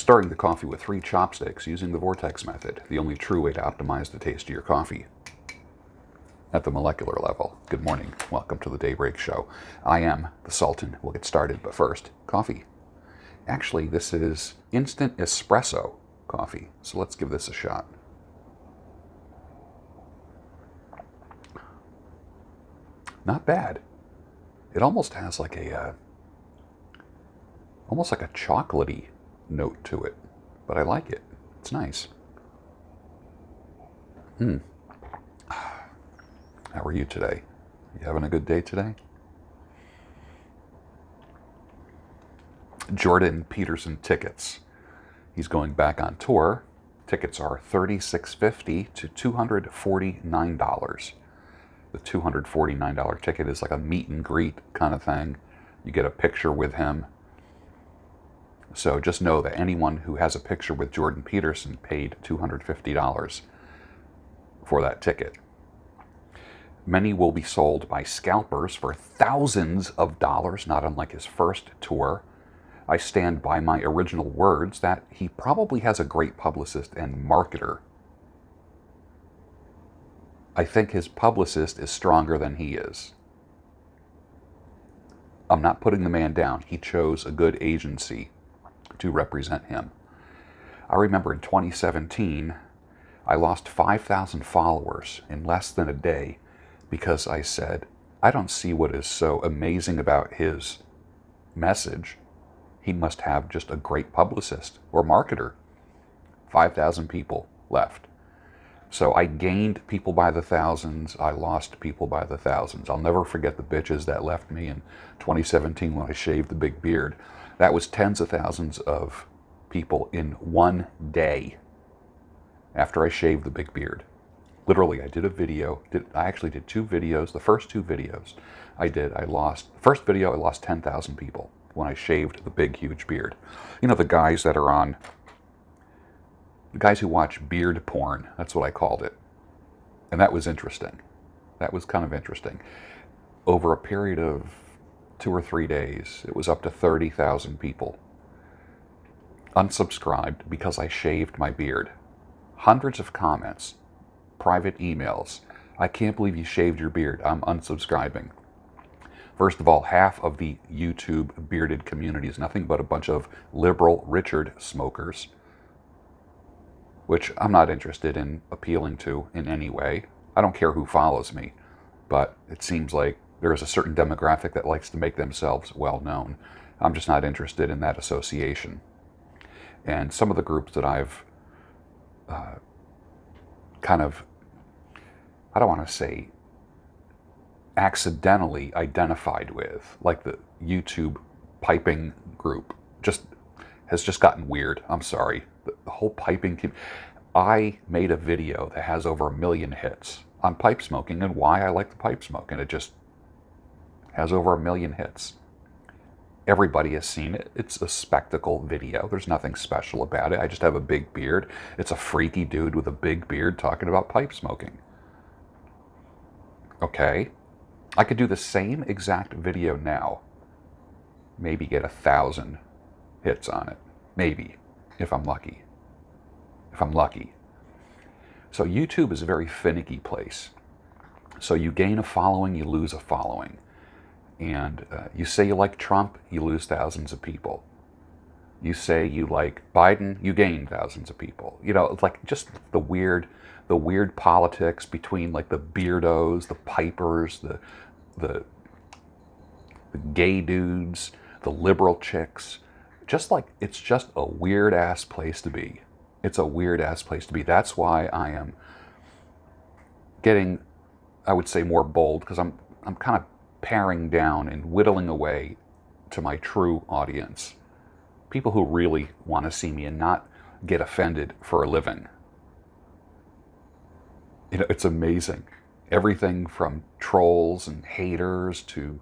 Stirring the coffee with 3 chopsticks using the vortex method, the only true way to optimize the taste of your coffee. At the molecular level. Good morning. Welcome to the Daybreak Show. I am the Sultan. We'll get started, but first, coffee. Actually, this is instant espresso coffee, so let's give this a shot. Not bad. It almost has like a chocolatey note to it, but I like it. It's nice. How are you today? You having a good day today? Jordan Peterson tickets. He's going back on tour. Tickets are $36.50 to $249. The $249 ticket is like a meet and greet kind of thing. You get a picture with him. So just know that anyone who has a picture with Jordan Peterson paid $250 for that ticket. Many will be sold by scalpers for thousands of dollars, not unlike his first tour. I stand by my original words that he probably has a great publicist and marketer. I think his publicist is stronger than he is. I'm not putting the man down. He chose a good agency to represent him. I remember in 2017, I lost 5,000 followers in less than a day because I said, I don't see what is so amazing about his message. He must have just a great publicist or marketer. 5,000 people left. So I gained people by the thousands. I lost people by the thousands. I'll never forget the bitches that left me in 2017 when I shaved the big beard. That was tens of thousands of people in one day after I shaved the big beard. Literally, I did a video. I actually did 2 videos. The first 2 videos the first video, I lost 10,000 people when I shaved the big, huge beard. You know, the guys who watch beard porn, that's what I called it. And that was interesting. That was kind of interesting. Over a period of 2 or 3 days, it was up to 30,000 people unsubscribed because I shaved my beard. Hundreds of comments, private emails. I can't believe you shaved your beard. I'm unsubscribing. First of all, half of the YouTube bearded community is nothing but a bunch of liberal Richard smokers, which I'm not interested in appealing to in any way. I don't care who follows me, but it seems like there is a certain demographic that likes to make themselves well known. I'm just not interested in that association. And some of the groups that I've kind of, I don't want to say accidentally identified with, like the YouTube piping group, has just gotten weird. I'm sorry. The whole piping I made a video that has over 1 million hits on pipe smoking and why I like the pipe smoke, and it just has over 1 million hits. Everybody has seen it. It's a spectacle video. There's nothing special about it. I just have a big beard. It's a freaky dude with a big beard talking about pipe smoking. Okay. I could do the same exact video now. Maybe get 1,000 hits on it. Maybe. If I'm lucky. So YouTube is a very finicky place. So you gain a following, you lose a following. And you say you like Trump, you lose thousands of people. You say you like Biden, you gain thousands of people. You know, it's like just the weird politics between like the beardos, the pipers, the gay dudes, the liberal chicks. Just like, it's just a weird ass place to be. It's a weird ass place to be. That's why I am getting, I would say, more bold, because I'm kind of paring down and whittling away to my true audience. People who really want to see me and not get offended for a living. You know, it's amazing. Everything from trolls and haters to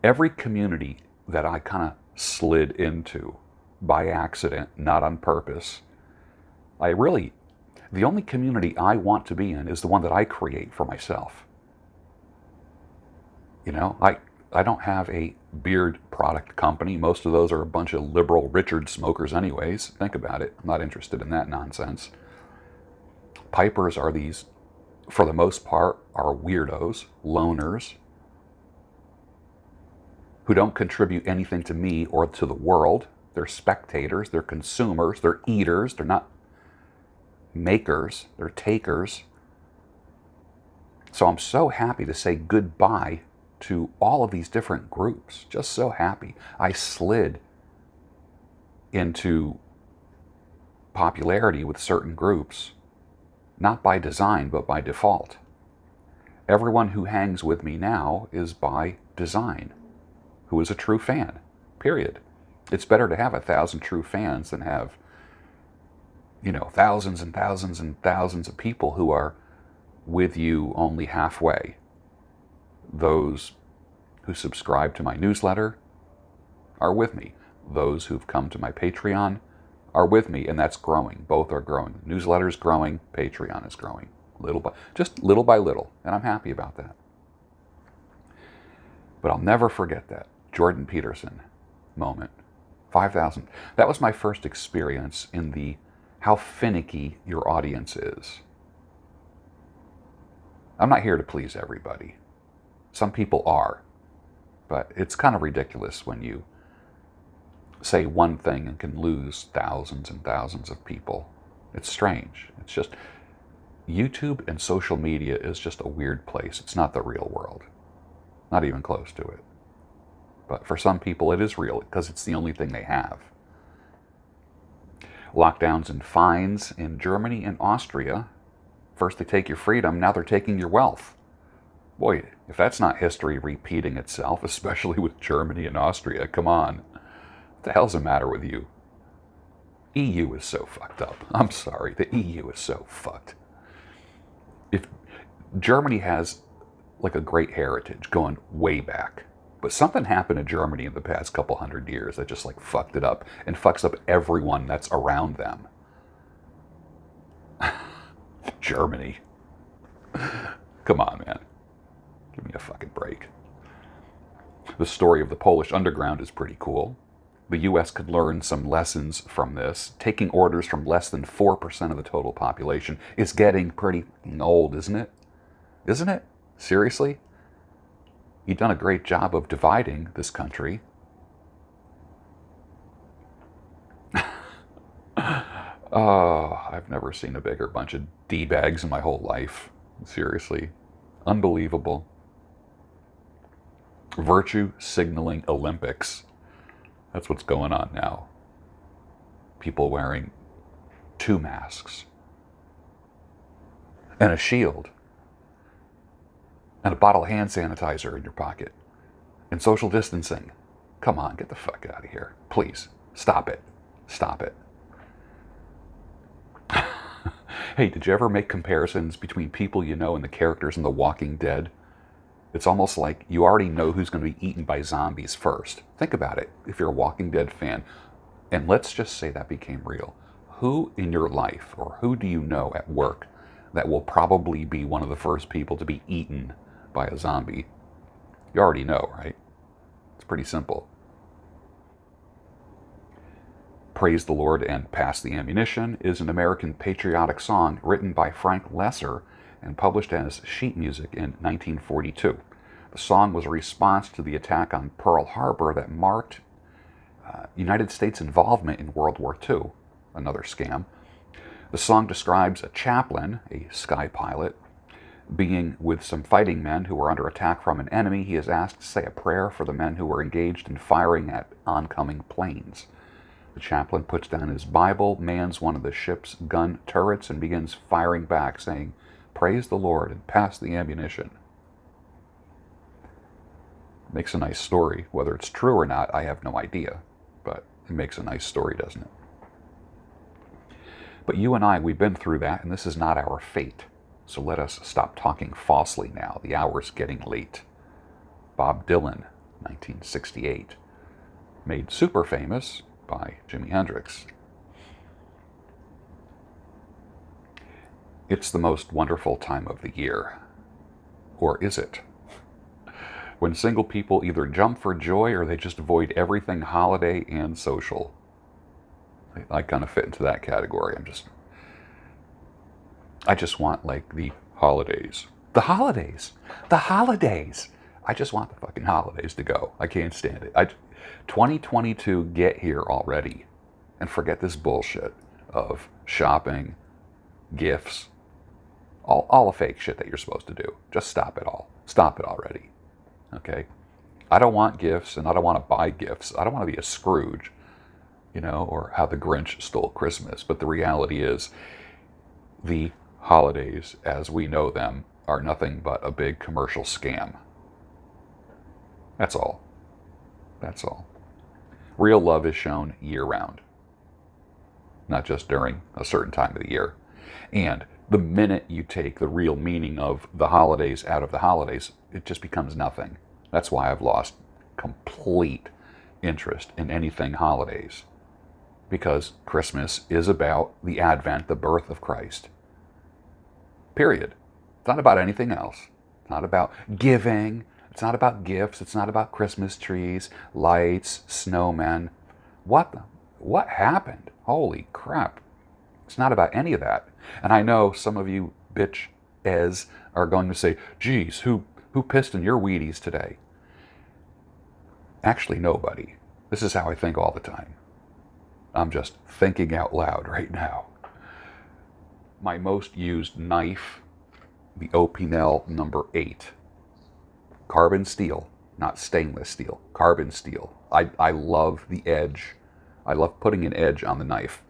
every community that I kind of slid into by accident, not on purpose. The only community I want to be in is the one that I create for myself. You know, I don't have a beard product company. Most of those are a bunch of liberal Richard smokers anyways. Think about it. I'm not interested in that nonsense. Pipers are these, for the most part, are weirdos, loners, who don't contribute anything to me or to the world. They're spectators, they're consumers, they're eaters, they're not makers, they're takers. So I'm so happy to say goodbye to all of these different groups. Just so happy. I slid into popularity with certain groups, not by design, but by default. Everyone who hangs with me now is by design, who is a true fan, period. It's better to have 1,000 true fans than have, thousands and thousands and thousands of people who are with you only halfway. Those who subscribe to my newsletter are with me. Those who've come to my Patreon are with me, and that's growing. Both are growing. The newsletter's growing, Patreon is growing. Little by little, and I'm happy about that. But I'll never forget that Jordan Peterson moment. 5,000. That was my first experience in the how finicky your audience is. I'm not here to please everybody. Some people are, but it's kind of ridiculous when you say one thing and can lose thousands and thousands of people. It's strange. It's just, YouTube and social media is just a weird place. It's not the real world. Not even close to it. But for some people it is real because it's the only thing they have. Lockdowns and fines in Germany and Austria. First they take your freedom, now they're taking your wealth. Boy, if that's not history repeating itself, especially with Germany and Austria, come on. What the hell's the matter with you? EU is so fucked up. I'm sorry, the EU is so fucked. If Germany has like a great heritage going way back, but something happened in Germany in the past couple hundred years that just like fucked it up and fucks up everyone that's around them. Germany. Come on, man. Give me a fucking break. The story of the Polish underground is pretty cool. The US could learn some lessons from this. Taking orders from less than 4% of the total population is getting pretty old, isn't it? Isn't it? Seriously? You've done a great job of dividing this country. Oh, I've never seen a bigger bunch of D-bags in my whole life. Seriously. Unbelievable. Virtue signaling Olympics. That's what's going on now. People wearing 2 masks. And a shield. And a bottle of hand sanitizer in your pocket. And social distancing. Come on, get the fuck out of here. Please, stop it. Stop it. Hey, did you ever make comparisons between people you know and the characters in The Walking Dead? It's almost like you already know who's going to be eaten by zombies first. Think about it, if you're a Walking Dead fan. And let's just say that became real. Who in your life, or who do you know at work, that will probably be one of the first people to be eaten by a zombie? You already know, right? It's pretty simple. Praise the Lord and Pass the Ammunition is an American patriotic song written by Frank Lesser and published as sheet music in 1942. The song was a response to the attack on Pearl Harbor that marked United States involvement in World War II, another scam. The song describes a chaplain, a sky pilot, being with some fighting men who were under attack from an enemy. He is asked to say a prayer for the men who were engaged in firing at oncoming planes. The chaplain puts down his Bible, mans one of the ship's gun turrets, and begins firing back, saying, "Praise the Lord and pass the ammunition." Makes a nice story. Whether it's true or not, I have no idea. But it makes a nice story, doesn't it? But you and I, we've been through that, and this is not our fate. So let us stop talking falsely now. The hour's getting late. Bob Dylan, 1968. Made super famous by Jimi Hendrix. It's the most wonderful time of the year. Or is it? when single people either jump for joy or they just avoid everything holiday and social. I kind of fit into that category. I just want like the holidays. The holidays. The holidays. I just want the fucking holidays to go. I can't stand it. 2022, get here already. And forget this bullshit of shopping, gifts, all the fake shit that you're supposed to do. Just stop it all. Stop it already. Okay? I don't want gifts, and I don't want to buy gifts. I don't want to be a Scrooge, or how the Grinch stole Christmas. But the reality is, the holidays, as we know them, are nothing but a big commercial scam. That's all. That's all. Real love is shown year-round, not just during a certain time of the year. And the minute you take the real meaning of the holidays out of the holidays, it just becomes nothing. That's why I've lost complete interest in anything holidays. Because Christmas is about the advent, the birth of Christ. Period. It's not about anything else. It's not about giving. It's not about gifts. It's not about Christmas trees, lights, snowmen. What happened? Holy crap. It's not about any of that. And I know some of you bitch-es are going to say, geez, who pissed in your Wheaties today? Actually, nobody. This is how I think all the time. I'm just thinking out loud right now. My most used knife, the Opinel number 8. Carbon steel, not stainless steel. Carbon steel. I love the edge. I love putting an edge on the knife.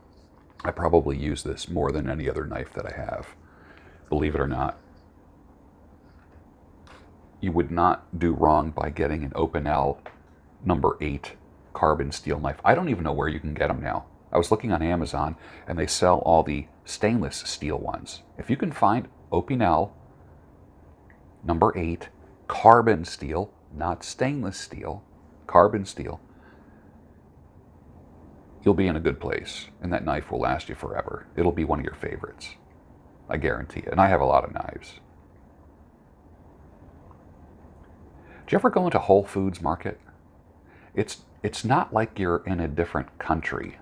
I probably use this more than any other knife that I have. Believe it or not. You would not do wrong by getting an Opinel number 8 carbon steel knife. I don't even know where you can get them now. I was looking on Amazon and they sell all the stainless steel ones. If you can find Opinel number 8 carbon steel, not stainless steel, carbon steel, you'll be in a good place, and that knife will last you forever. It'll be one of your favorites. I guarantee it. And I have a lot of knives. Do you ever go into Whole Foods market? It's not like you're in a different country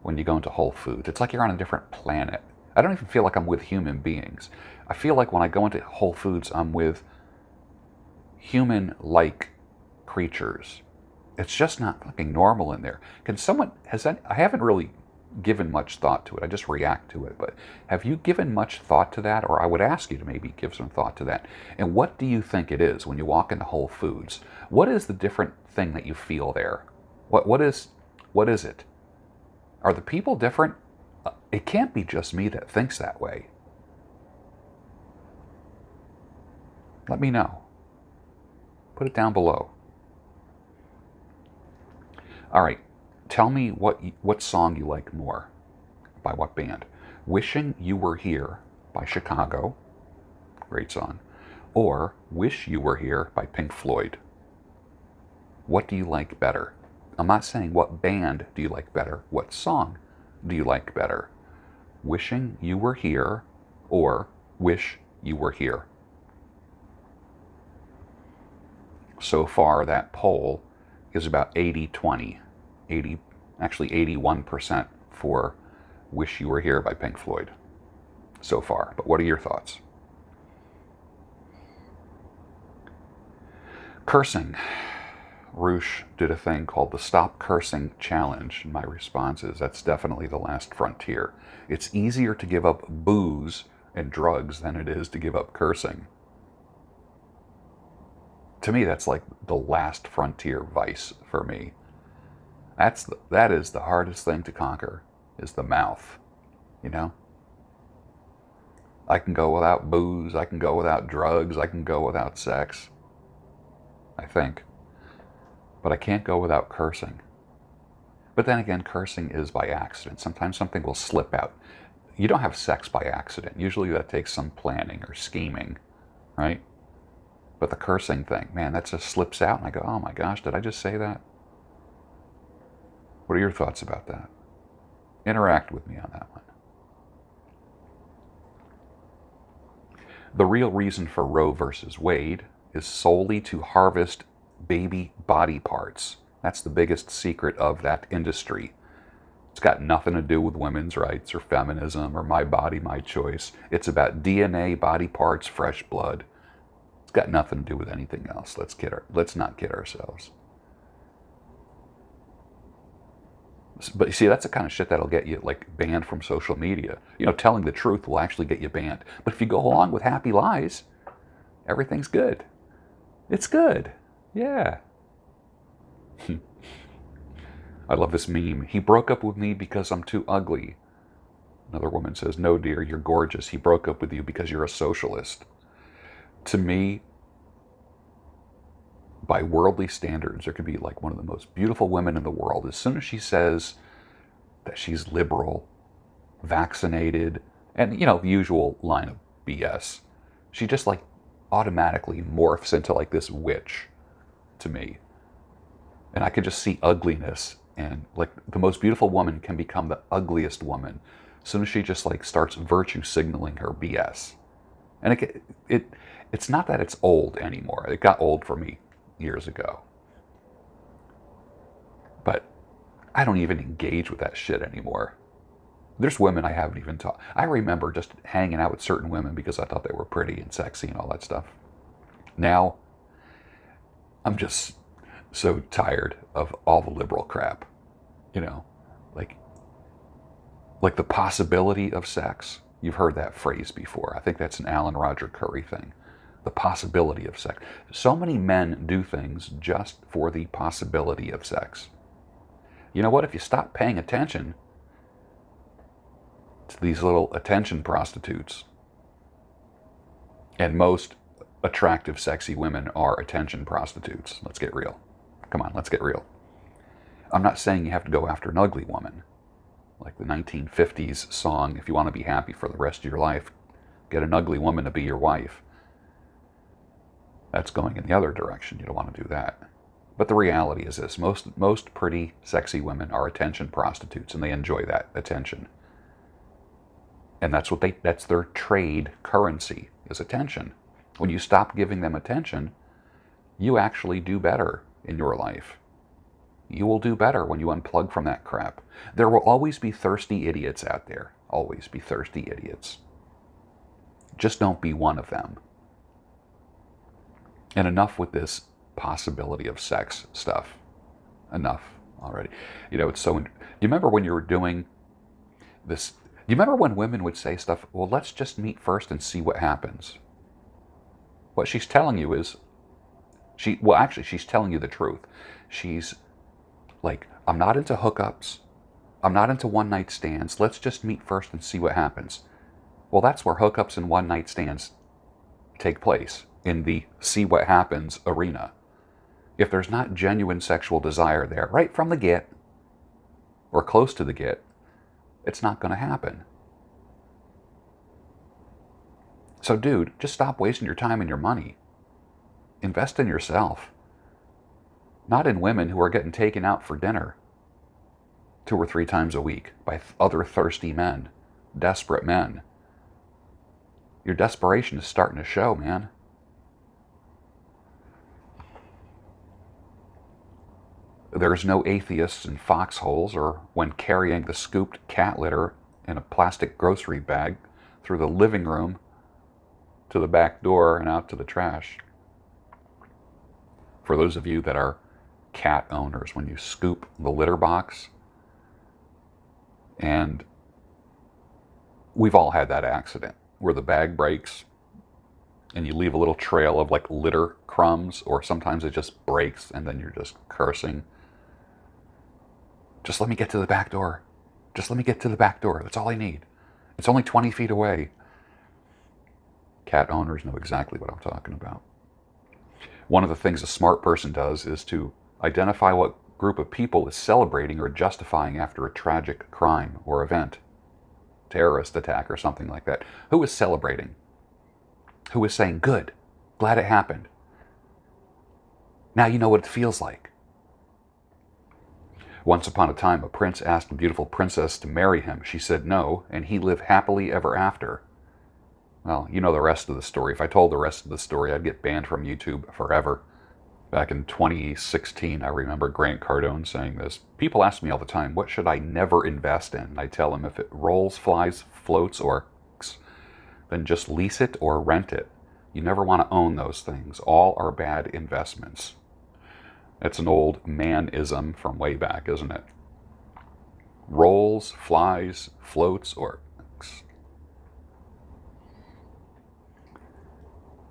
when you go into Whole Foods. It's like you're on a different planet. I don't even feel like I'm with human beings. I feel like when I go into Whole Foods, I'm with human-like creatures. It's just not fucking normal in there. I haven't really given much thought to it. I just react to it. But have you given much thought to that? Or I would ask you to maybe give some thought to that. And what do you think it is when you walk into Whole Foods? What is the different thing that you feel there? What is it? Are the people different? It can't be just me that thinks that way. Let me know. Put it down below. All right, tell me what song you like more. By what band? Wishing You Were Here by Chicago, great song, or Wish You Were Here by Pink Floyd. What do you like better? I'm not saying what band do you like better. What song do you like better? Wishing You Were Here or Wish You Were Here. So far, that poll is about 80-20. 81% for Wish You Were Here by Pink Floyd so far. But what are your thoughts? Cursing. Roosh did a thing called the Stop Cursing Challenge. And my response is that's definitely the last frontier. It's easier to give up booze and drugs than it is to give up cursing. To me, that's like the last frontier vice for me. That is the hardest thing to conquer, is the mouth, I can go without booze, I can go without drugs, I can go without sex, I think. But I can't go without cursing. But then again, cursing is by accident. Sometimes something will slip out. You don't have sex by accident. Usually that takes some planning or scheming, right? But the cursing thing, man, that just slips out and I go, oh my gosh, did I just say that? What are your thoughts about that? Interact with me on that one. The real reason for Roe versus Wade is solely to harvest baby body parts. That's the biggest secret of that industry. It's got nothing to do with women's rights or feminism or my body, my choice. It's about DNA, body parts, fresh blood. It's got nothing to do with anything else. Let's not kid ourselves. But you see, that's the kind of shit that'll get you like banned from social media. You know, telling the truth will actually get you banned. But if you go along with happy lies, everything's good. It's good. Yeah. I love this meme. He broke up with me because I'm too ugly. Another woman says, no, dear, you're gorgeous. He broke up with you because you're a socialist. To me, by worldly standards, there could be like one of the most beautiful women in the world. As soon as she says that she's liberal, vaccinated, and, you know, the usual line of BS, she just like automatically morphs into like this witch to me. And I can just see ugliness, and like the most beautiful woman can become the ugliest woman as soon as she just like starts virtue signaling her BS. And it's not that it's old anymore. It got old for me years ago. But I don't even engage with that shit anymore. There's women I haven't even talked. I remember just hanging out with certain women because I thought they were pretty and sexy and all that stuff. Now, I'm just so tired of all the liberal crap. You know, like the possibility of sex. You've heard that phrase before. I think that's an Alan Roger Curry thing. The possibility of sex. So many men do things just for the possibility of sex. You know what? If you stop paying attention to these little attention prostitutes, and most attractive, sexy women are attention prostitutes. Let's get real. Come on, let's get real. I'm not saying you have to go after an ugly woman. Like the 1950s song, if you want to be happy for the rest of your life, get an ugly woman to be your wife. That's going in the other direction. You don't want to do that. But the reality is this. Most pretty, sexy women are attention prostitutes, and they enjoy that attention. And that's their trade currency, is attention. When you stop giving them attention, you actually do better in your life. You will do better when you unplug from that crap. There will always be thirsty idiots out there. Always be thirsty idiots. Just don't be one of them. And enough with this possibility of sex stuff. Enough already. You know, it's so... Do you remember when you were doing this... Do you remember when women would say stuff, well, let's just meet first and see what happens? What she's telling you is... she's telling you the truth. She's like, I'm not into hookups. I'm not into one-night stands. Let's just meet first and see what happens. Well, that's where hookups and one-night stands take place, in the see what happens arena. If there's not genuine sexual desire there, right from the get, or close to the get, it's not going to happen. So dude, just stop wasting your time and your money. Invest in yourself. Not in women who are getting taken out for dinner 2 or 3 times a week by other thirsty men, desperate men. Your desperation is starting to show, man. There's no atheists in foxholes or when carrying the scooped cat litter in a plastic grocery bag through the living room to the back door and out to the trash. For those of you that are cat owners, when you scoop the litter box, and we've all had that accident where the bag breaks and you leave a little trail of like litter crumbs, or sometimes it just breaks and then you're just cursing. Just let me get to the back door. Just let me get to the back door. That's all I need. It's only 20 feet away. Cat owners know exactly what I'm talking about. One of the things a smart person does is to identify what group of people is celebrating or justifying after a tragic crime or event, terrorist attack or something like that. Who is celebrating? Who is saying, good, glad it happened. Now you know what it feels like. Once upon a time, a prince asked a beautiful princess to marry him. She said no, and he lived happily ever after. Well, you know the rest of the story. If I told the rest of the story, I'd get banned from YouTube forever. Back in 2016, I remember Grant Cardone saying this. People ask me all the time, what should I never invest in? And I tell them if it rolls, flies, floats, or then just lease it or rent it. You never want to own those things. All are bad investments. It's an old manism from way back, isn't it? Rolls, flies, floats, or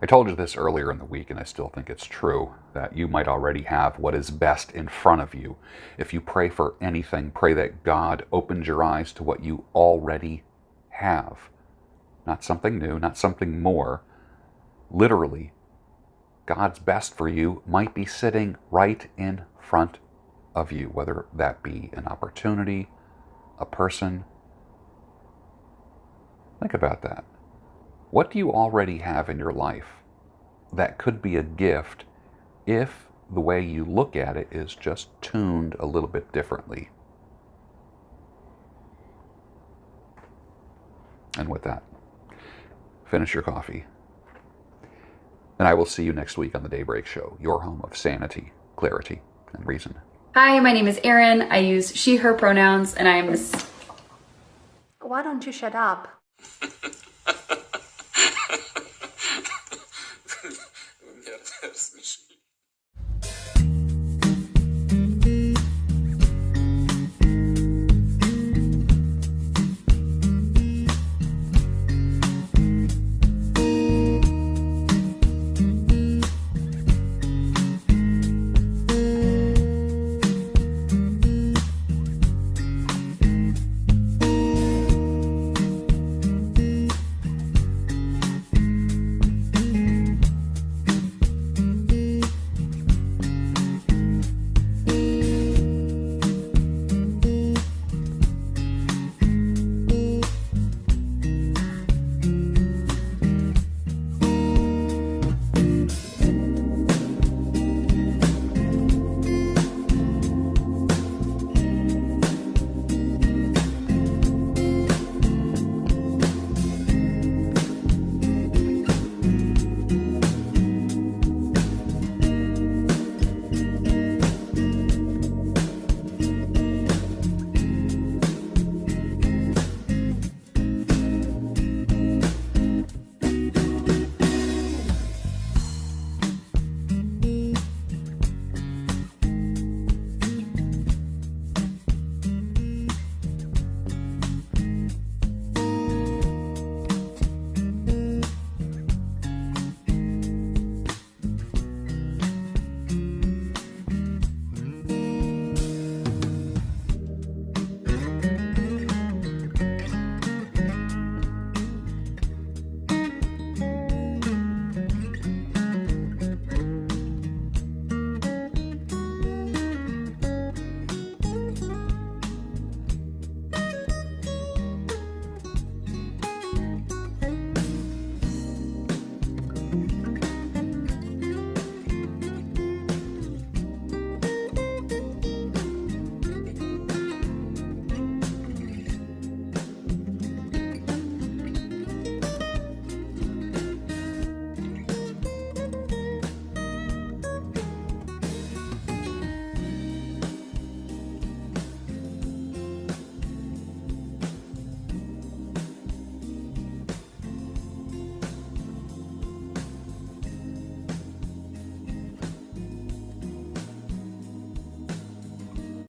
I told you this earlier in the week, and I still think it's true, that you might already have what is best in front of you. If you pray for anything, pray that God opens your eyes to what you already have. Not something new, not something more. Literally, God's best for you might be sitting right in front of you, whether that be an opportunity, a person. Think about that. What do you already have in your life that could be a gift if the way you look at it is just tuned a little bit differently? And with that, finish your coffee. And I will see you next week on the Daybreak Show, your home of sanity, clarity, and reason. Hi, my name is Erin. I use she, her pronouns, and I'm... Why don't you shut up?